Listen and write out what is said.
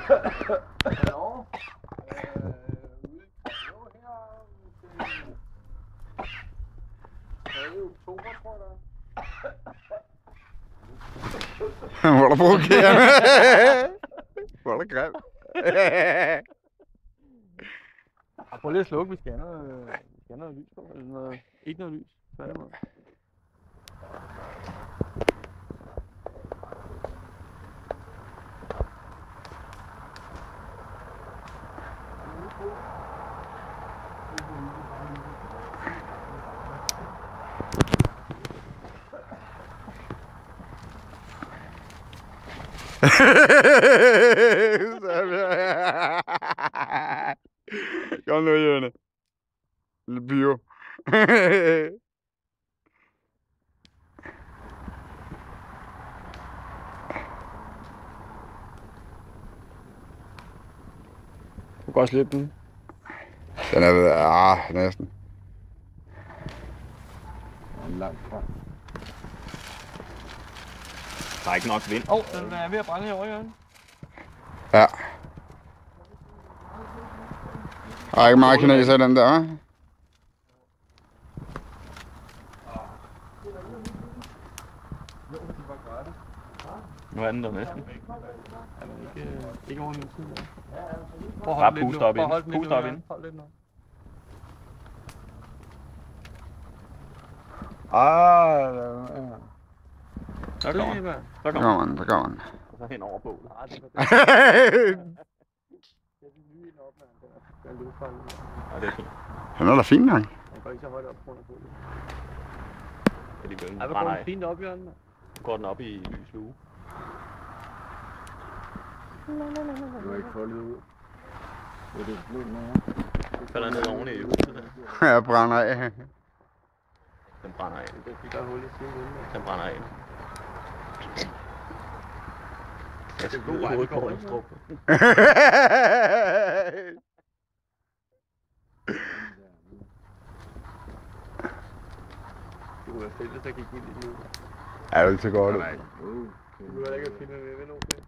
Hallo? Ude i Greve her. 3. oktober, tror jeg. Hvor er der provokerende? Hvor er der grim? Prøv lige at slukke, vi skal have noget lys på, eller noget, ikke noget lys, tværtimod. Kom nu, Jørgen. Lille bio. Du kan også slippe den. Den er ved, næsten. Langt fra. Der er ikke nok vind. Den er ved at brænde herovre, Jørgen. Ja. Der er ikke meget kineser i den der, hva'? Nu er den der næsten. Ikke over min tid. Bare puste op ind. Puste op ind. Hold lidt nu. Så kommer den. Så Så kommer kommer den, så kommer den. den. Så hen over bålet. Ja, det er fint. Den er da fin nok. Den går ikke så højt op på grund af bålet. Alligevel, den Ej, hvor brænder går af. den fint op, Jørgen? Nu går den op i lys lue. Du har ikke fået lidt ud. Det er det problem med Den falder ned oven i huset der. Jeg brænder af. Den brænder af. det. Der er hul i siden. Den brænder af. Jeg skal god bruge vej, vi hovedet på går, en ikke? strup. Det kunne være fedt, hvis der gik ind i det. Ja, det er så godt. Du kan heller ikke filme med, okay?